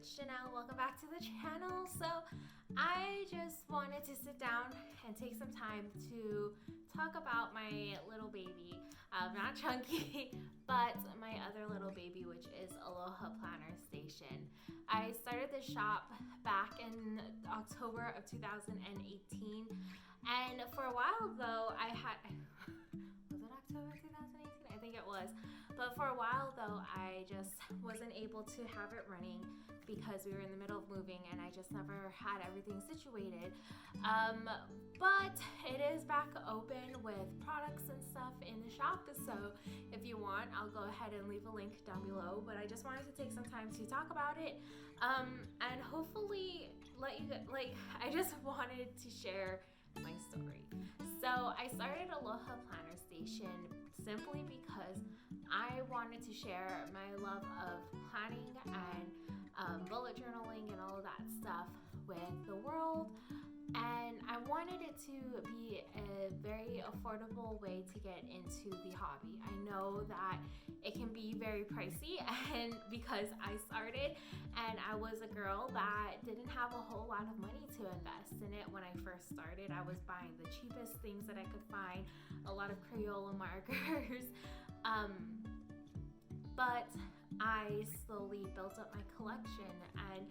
it's Janelle. Welcome back to the channel. So I just wanted to sit down and take some time to talk about my little baby, not Chunky, but my other little baby, which is Aloha Planner Station. I started this shop back in October of 2018, and for a while though I had was it October 2018? I think it was. But for a while though, I just wasn't able to have it running because we were in the middle of moving and I just never had everything situated. But it is back open with products and stuff in the shop. So if you want, I'll go ahead and leave a link down below. But I just wanted to take some time to talk about it and hopefully let you, I just wanted to share my story. So I started Aloha Planner Station simply because I wanted to share my love of planning and bullet journaling and all of that stuff with the world. And I wanted it to be a very affordable way to get into the hobby. I know that it can be very pricey, and because I started and I was a girl that didn't have a whole lot of money to invest in it when I first started. I was buying the cheapest things that I could find, a lot of Crayola markers, but I slowly built up my collection. And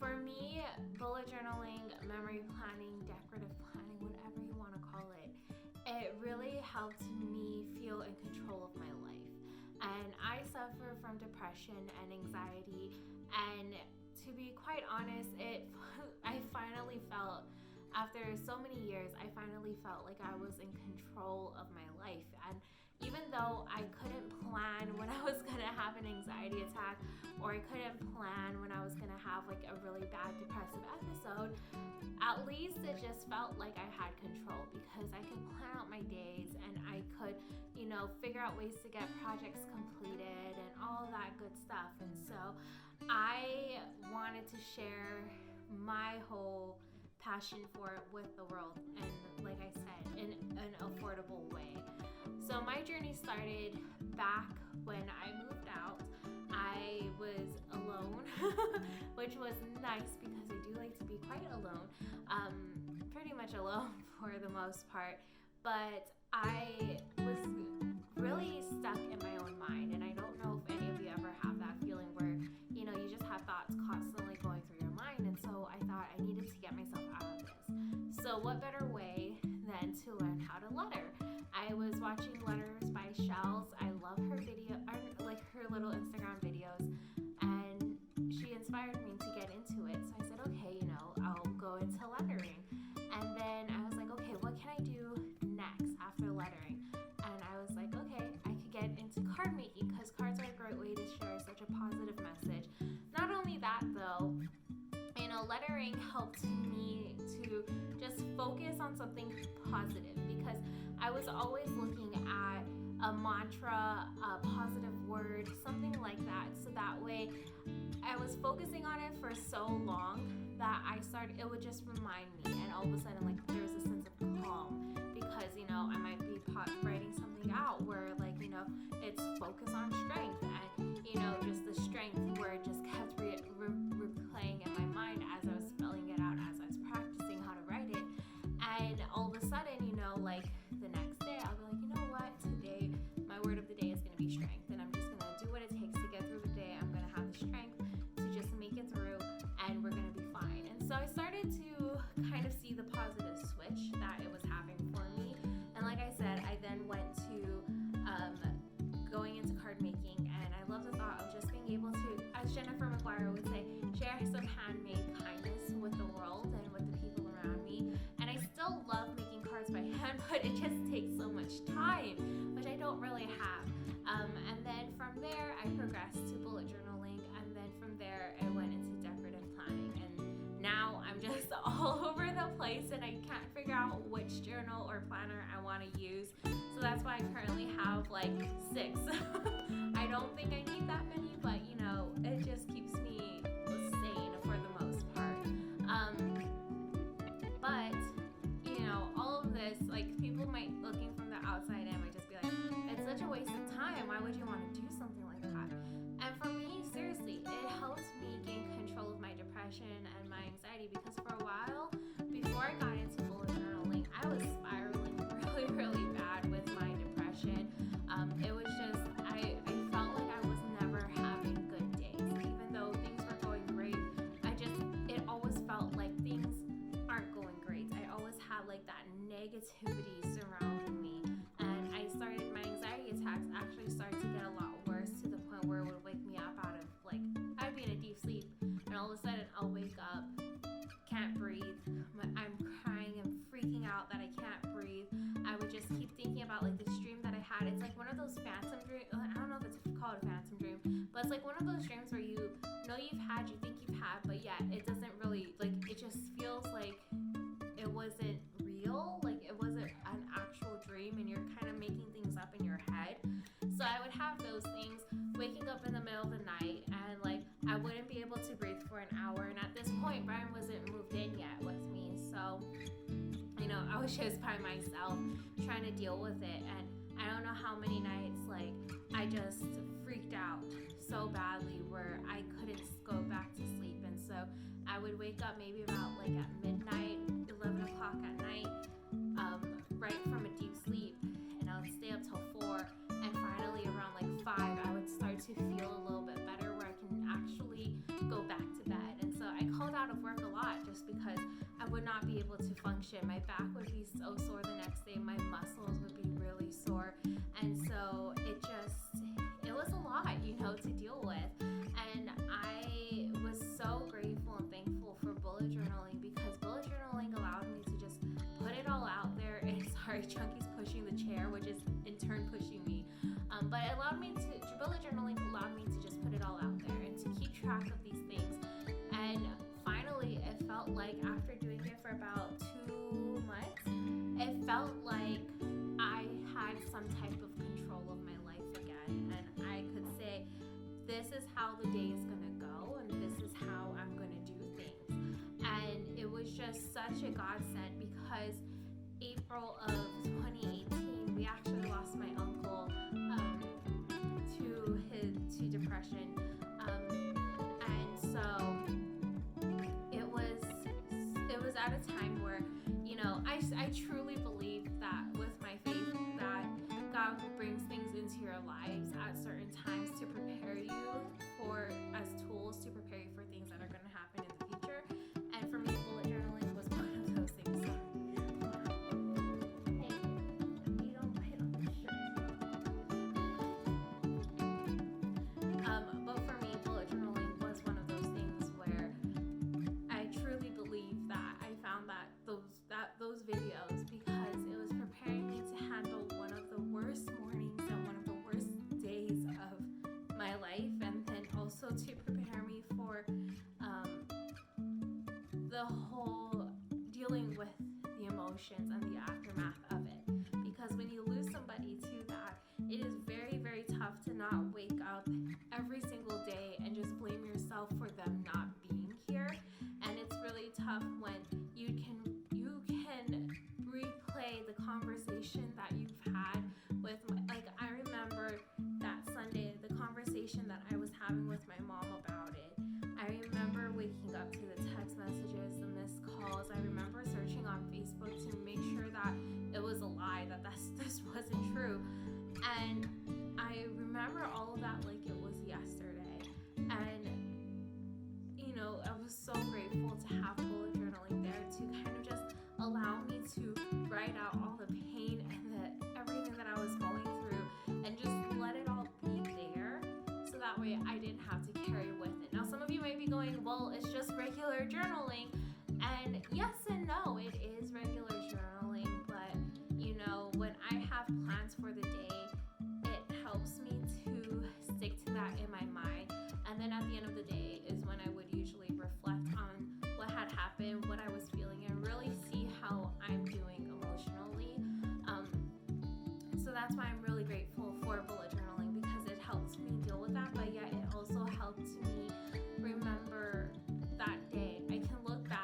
for me, bullet journaling, memory planning, decorative planning, whatever you want to call it, it really helped me feel in control of my life. And I suffer from depression and anxiety, and to be quite honest, I finally felt, after so many years, I finally felt like I was in control of my life. And even though I couldn't plan when I was gonna have an anxiety attack, or I couldn't plan when I was gonna have like a really bad depressive episode, at least it just felt like I had control because I could plan out my days and I could, figure out ways to get projects completed and all that good stuff. And so I wanted to share my whole passion for it with the world, and like I said, in an affordable way. So my journey started back when I moved out. I was alone, which was nice because I do like to be quite alone, pretty much alone for the most part, but I was really stuck in my own mind. And I don't know if any of you ever have that feeling where you just have thoughts constantly going through your mind. And so I thought I needed to get myself out of this. So what better way than to learn how to letter? I was watching Letters by Shells. I love her video, like her little Instagram videos, and she inspired me to get into it. So I said, okay, I'll go into lettering. And then I was like, okay, what can I do next after lettering? And I was like, okay, I could get into card making because cards are a great way to share such a positive message. Not only that though, lettering helped me to just focus on something positive because I was always looking at a mantra, a positive word, something like that. So that way I was focusing on it for so long that it would just remind me, and all of a sudden like there was a sense of calm because I might be writing something out where it's focus on strength, and just the strength where it just kept replaying in my mind as I was spelling it out, as I was practicing how to write it. And all of a sudden, the next day I'll be like, you know what, today my word of the day is going to be strength, and I'm just going to do what it takes to get through the day. I'm going to have the strength to just make it through, and we're going to be fine. And so I started to kind of see the positive switch that it was having for me. And like I said, I then went to going into card making, and I love the thought of just being able to, as Jennifer McGuire would say, share some handmade kindness with the world and with the people around me. And I still love making cards by hand, but it just takes so much time, which I don't really have. And then from there, I progressed to bullet journaling, and then from there, I went into decorative planning. And now I'm just all over the place, and I can't figure out which journal or planner I want to use. So that's why I currently have like 6. I don't think I need that many, but it just keeps me sane for the most part. But all of this, like, people might, looking from the outside in, might just be like, it's such a waste of time. Why would you want to do something like that? And for me, seriously, it helps me gain control depression and my anxiety, because for a while before I got into bullet journaling, I was spiraling really, really bad with my depression. It was just, I felt like I was never having good days. Even though things were going great, it always felt like things aren't going great. I always had like that negativity surrounding me. And my anxiety attacks actually started to get a lot worse, to the point where it would wake me up out of, like, I'd be in a deep sleep, and all of a sudden I'll wake up, can't breathe. I'm crying and freaking out that I can't breathe. I would just keep thinking about like this dream that I had. It's like one of those phantom dreams. I don't know if it's called a phantom dream, but it's like one of those dreams where you know you've had, you think you've had, but yet it doesn't really, like, it just feels like it wasn't real, like it wasn't an actual dream, and you're kind of making things up in your head. So I would have those things, waking up in the middle of the night, and like I wouldn't be able to breathe for an hour. And at this point, Brian wasn't moved in yet with me, so I was just by myself trying to deal with it. And I don't know how many nights like I just freaked out so badly where I couldn't go back to sleep. And so I would wake up maybe about like at midnight, 11 o'clock at night, right from a deep sleep, and I would stay up till 4, and finally around like 5 I would start to feel a little bit better where I can actually go back to bed. And so I called out of work a lot just because I would not be able to function. My back would be so sore the next day, my muscles would be really sore, and so it was a lot, to deal with. And I was so grateful and thankful for bullet journaling, because bullet journaling allowed me to just put it all out there. And sorry, Chunky's pushing the chair, which is in turn pushing me. But bullet journaling allowed me to just put it all out there and to keep track of these things. And finally, it felt like after doing it for about 2 months, it felt like I had some type of control of my life again. And I could say, this is how the day is going to go, and this is how I'm going to do things. And it was just such a godsend, because April of 2018, we actually lost my uncle to depression. And so it was at a time where, I truly believe that with my faith that God brings things into your lives at certain times to prepare you as tools to prepare you for things that are going to happen in the future. And for me, bullet journaling was one of those things. So, hey, you don't hit on the shirt. But for me, bullet journaling was one of those things where I truly believe that I found those videos because it was preparing me to handle one of the worst mornings and one of the worst days of my life, and then also to prepare me for the whole dealing with the emotions and the aftermath of it. Because when you lose somebody to that, it is very, very tough to not wake up every single day and just blame yourself for them not being here. And it's really tough when you can replay the conversation that you've had with I remember that Sunday, the conversation that I was having with my mom about it. I remember waking up to the text messages and missed calls. I remember searching on Facebook to make sure that it was a lie, that this wasn't true. And I remember all of that like it was yesterday. And I was so grateful to have bullet journaling there to kind of just allow me to write out all the pain and everything that I was going through, and just let it all be there, so that way I didn't have to carry with it. Now, some of you might be going, well, it's just regular journaling. And yes and no, it is regular journaling, but when I have plans for the day, it helps me to stick to that in my mind. And then at the end of the day is when I would usually reflect on what had happened, what I was feeling, and really see how I'm doing emotionally. So that's why I'm really grateful for bullet journaling, because it helps me deal with that, but yet it also helped me remember that day. I can look back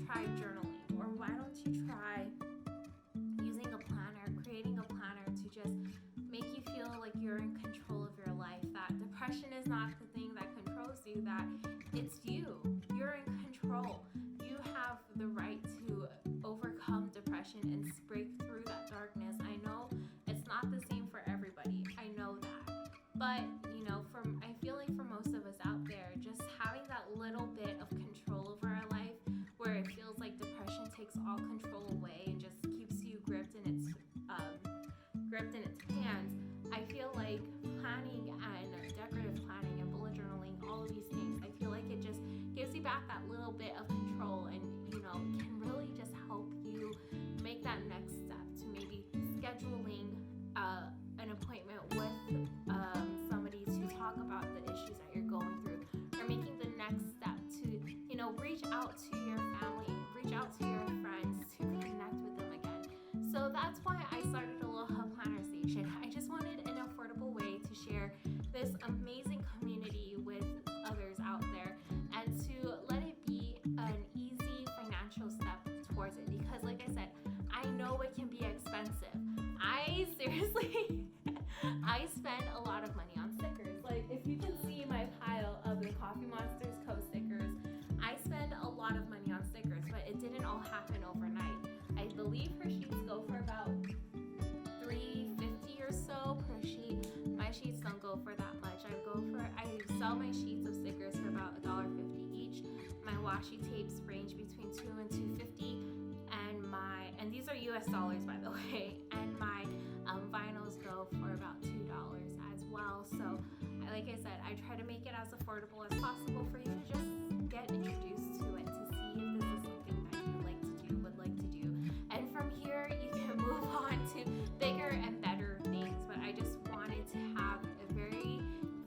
try journaling? Or why don't you try using a planner, creating a planner to just make you feel like you're in control of your life, that depression is not the thing that controls you, that it's you. You're in control. You have the right to overcome depression and break through that darkness. I know it's not the same for everybody. I know that. But, I feel like for most of us out there, just having that little bit of control over our life where it feels like depression takes all control away and just keeps you gripped in its hands. I feel like planning and decorative planning and bullet journaling, all of these things, I feel like it just gives you back that little bit of control, and can really just help you make that next step to maybe scheduling an appointment with somebody to talk about the issues that you're going through, or making the next step to reach out to your family, reach out to your friends, to connect with them again. So that's why I started Aloha Planner Station. I just wanted an affordable way to share this amazing community with others out there, and to let it be an easy financial step towards it, because like I said, I know it can be expensive. I spend a lot of money on stickers. Like, if you can see my pile of the Coffee Monsters Co. stickers, I spend a lot of money on stickers, but it didn't all happen overnight. I believe her sheets go for about $3.50 or so per sheet. My sheets don't go for that much. I sell my sheets of stickers for about $1.50 each. My washi tapes range between $2 and $2.50, and these are US dollars, by the way. And my vinyls go for about $2 as well. So, like I said, I try to make it as affordable as possible for you to just get introduced to it, to see if this is something that you would like to do. And from here, you can move on to bigger and better things. But I just wanted to have a very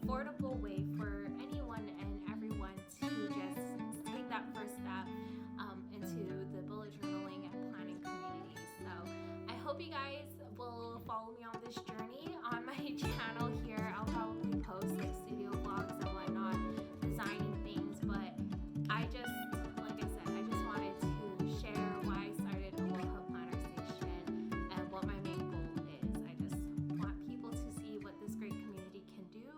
affordable way for anyone and everyone to just take that first step into the bullet journaling and planning community. So I hope you guys will follow me on this journey on my channel here. I'll probably post like studio vlogs and whatnot, designing things, but I just wanted to share why I started Aloha Planner Station and what my main goal is. I just want people to see what this great community can do.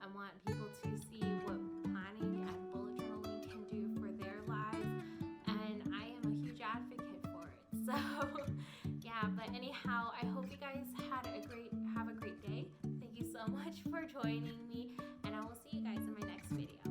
I want people to see what planning and bullet journaling can do for their lives, and I am a huge advocate for it. So yeah, but anyhow, I hope you guys have a great day. Thank you so much for joining me, and I will see you guys in my next video.